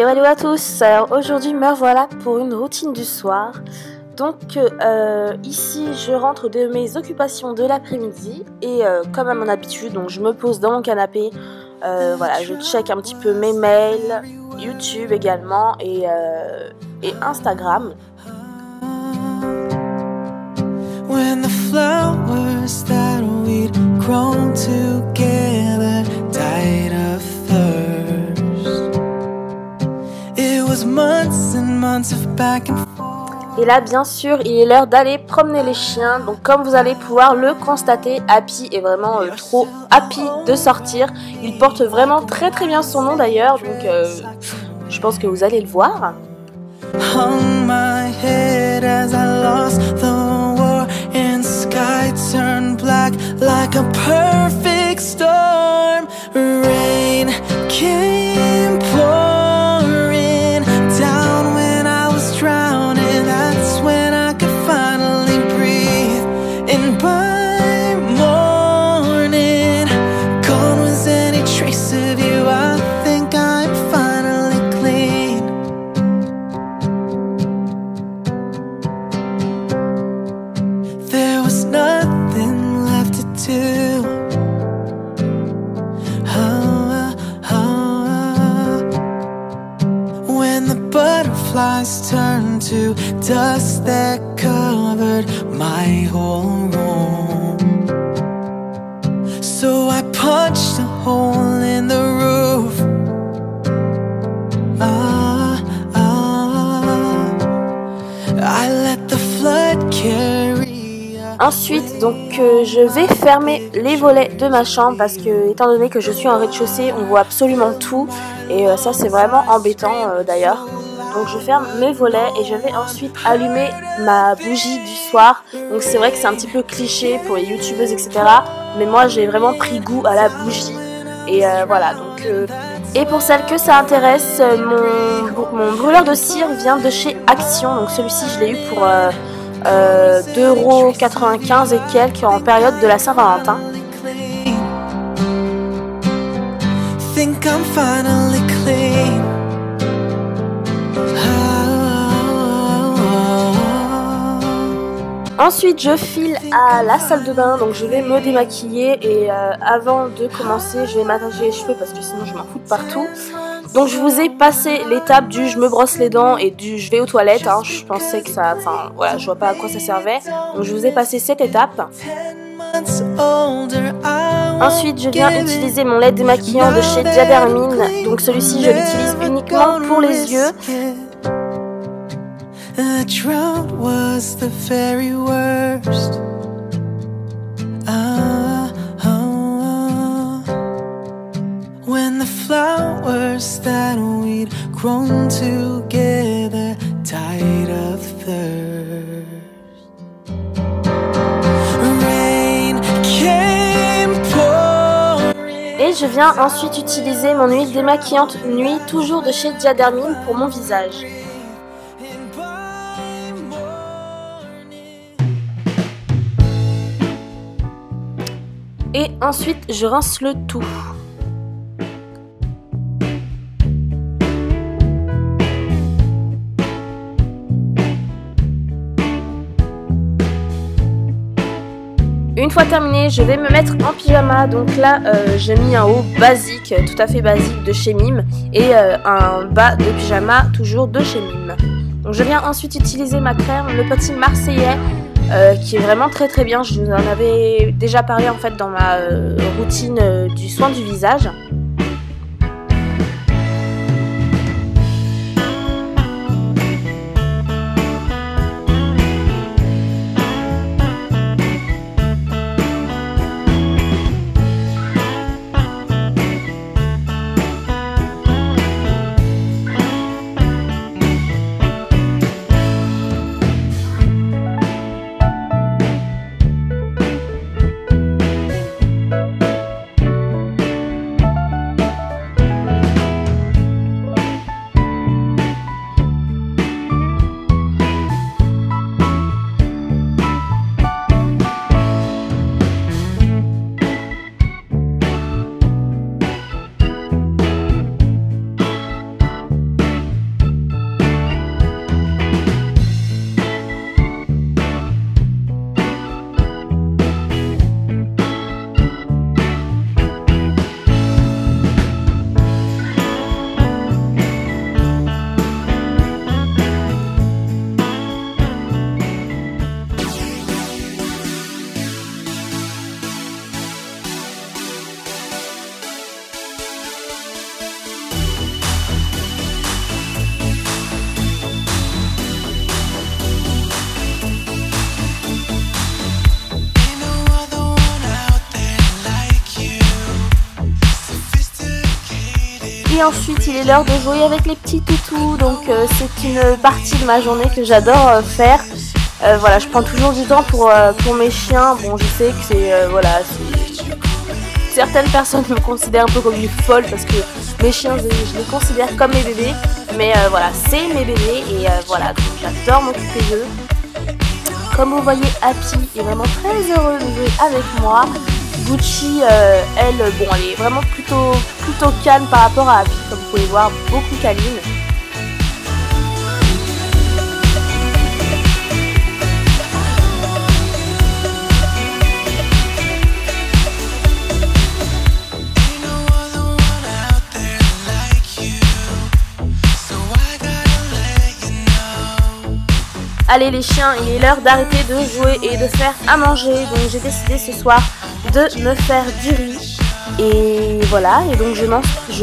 Hello hello à tous. Alors aujourd'hui me voilà pour une routine du soir. Donc ici je rentre de mes occupations de l'après-midi et comme à mon habitude, donc je me pose dans mon canapé. Voilà, je check un petit peu mes mails, YouTube également et Instagram. When the flowers that we'd grown together died of thirst. It was months and months of back and forth. Et là bien sûr il est l'heure d'aller promener les chiens. Donc comme vous allez pouvoir le constater, Happy est vraiment trop happy de sortir. Il porte vraiment très très bien son nom d'ailleurs. Donc je pense que vous allez le voir. Hung my head as I lost the war and sky turned black like a perfect storm. Rain came pouring down when I was drowning. That's when I could finally breathe. And by morning, gone was any trace of you. I think I'm finally clean. There was nothing left to do. When the butterflies turned to dust that covered my whole room. So I punched a hole in the roof. I let the flood carry. Ensuite, donc je vais fermer les volets de ma chambre parce que, étant donné que je suis en rez-de-chaussée, on voit absolument tout et ça c'est vraiment embêtant d'ailleurs. Donc je ferme mes volets et je vais ensuite allumer ma bougie du soir. Donc c'est vrai que c'est un petit peu cliché pour les youtubeuses etc. Mais moi j'ai vraiment pris goût à la bougie et voilà. Donc et pour celles que ça intéresse, mon brûleur de cire vient de chez Action. Donc celui-ci je l'ai eu pour 2,95€ et quelques en période de la Saint-Valentin. Think I'm finally clean. Ensuite je file à la salle de bain, donc je vais me démaquiller et avant de commencer je vais m'attacher les cheveux parce que sinon je m'en fous de partout. Donc je vous ai passé l'étape du je me brosse les dents et du je vais aux toilettes, hein. Je pensais que ça, enfin voilà, je vois pas à quoi ça servait. Donc je vous ai passé cette étape. Ensuite je viens utiliser mon lait démaquillant de chez Diadermine. Donc celui-ci je l'utilise uniquement pour les yeux. The drought was the very worst. When the flowers that we'd grown together died of thirst. Rain came pouring. Et je viens ensuite utiliser mon huile démaquillante nuit, toujours de chez Diadermine, pour mon visage. Et ensuite je rince le tout. Une fois terminé, je vais me mettre en pyjama. Donc là, j'ai mis un haut basique, tout à fait basique de chez Mime et un bas de pyjama toujours de chez Mime. Donc je viens ensuite utiliser ma crème, le petit Marseillais, qui est vraiment très très bien. Je vous en avais déjà parlé en fait dans ma routine du soin du visage. Et ensuite il est l'heure de jouer avec les petits toutous, donc c'est une partie de ma journée que j'adore faire. Voilà, je prends toujours du temps pour mes chiens. Bon, je sais que c'est voilà, certaines personnes me considèrent un peu comme une folle parce que mes chiens, je les considère comme mes bébés. Mais voilà, c'est mes bébés et voilà, donc j'adore m'occuper d'eux. Comme vous voyez, Happy est vraiment très heureux de jouer avec moi. Gucci, elle, bon, elle est vraiment plutôt calme par rapport à Happy, comme vous pouvez voir, beaucoup câline. Allez les chiens, il est l'heure d'arrêter de jouer et de faire à manger. Donc j'ai décidé ce soir de me faire du riz. Et voilà, et donc je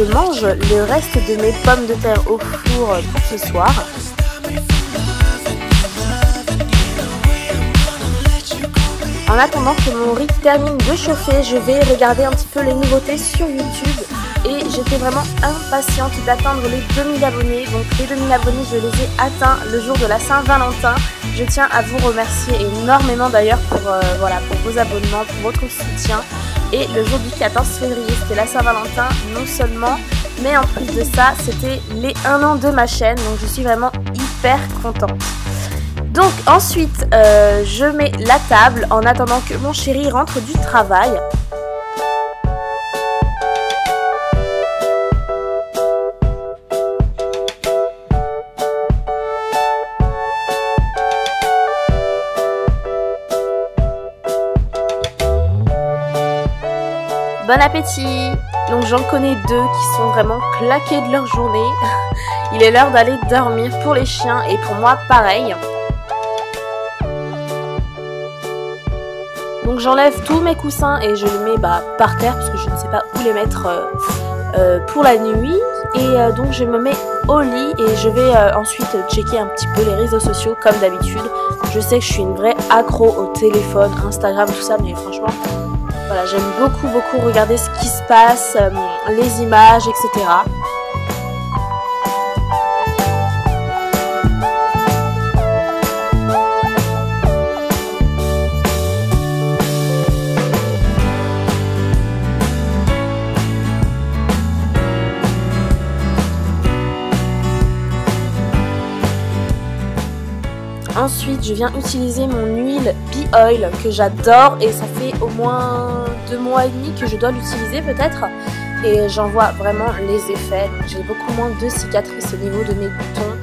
mange le reste de mes pommes de terre au four pour ce soir. En attendant que mon riz termine de chauffer, je vais regarder un petit peu les nouveautés sur YouTube. Et j'étais vraiment impatiente d'atteindre les 2000 abonnés. Donc les 2000 abonnés, je les ai atteints le jour de la Saint-Valentin. Je tiens à vous remercier énormément d'ailleurs pour, voilà, pour vos abonnements, pour votre soutien. Et le jour du 14 février, c'était la Saint-Valentin, non seulement, mais en plus de ça, c'était les 1 an de ma chaîne. Donc je suis vraiment hyper contente. Donc ensuite, je mets la table en attendant que mon chéri rentre du travail. Bon appétit! Donc j'en connais 2 qui sont vraiment claqués de leur journée. Il est l'heure d'aller dormir pour les chiens et pour moi pareil. Donc j'enlève tous mes coussins et je les mets par terre parce que je ne sais pas où les mettre pour la nuit. Et donc je me mets au lit et je vais ensuite checker un petit peu les réseaux sociaux comme d'habitude. Je sais que je suis une vraie accro au téléphone, Instagram, tout ça, mais franchement... Voilà, j'aime beaucoup regarder ce qui se passe, les images, etc. Ensuite, je viens utiliser mon huile Bee Oil que j'adore et ça fait au moins 2 mois et demi que je dois l'utiliser peut-être. Et j'en vois vraiment les effets. J'ai beaucoup moins de cicatrices au niveau de mes boutons.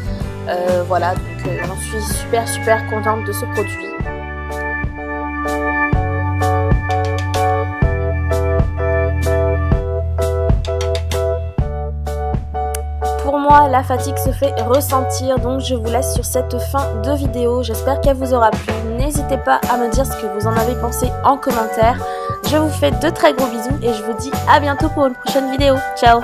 Voilà, donc j'en suis super contente de ce produit. Pour moi, la fatigue se fait ressentir, donc je vous laisse sur cette fin de vidéo. J'espère qu'elle vous aura plu. N'hésitez pas à me dire ce que vous en avez pensé en commentaire. Je vous fais de très gros bisous et je vous dis à bientôt pour une prochaine vidéo. Ciao!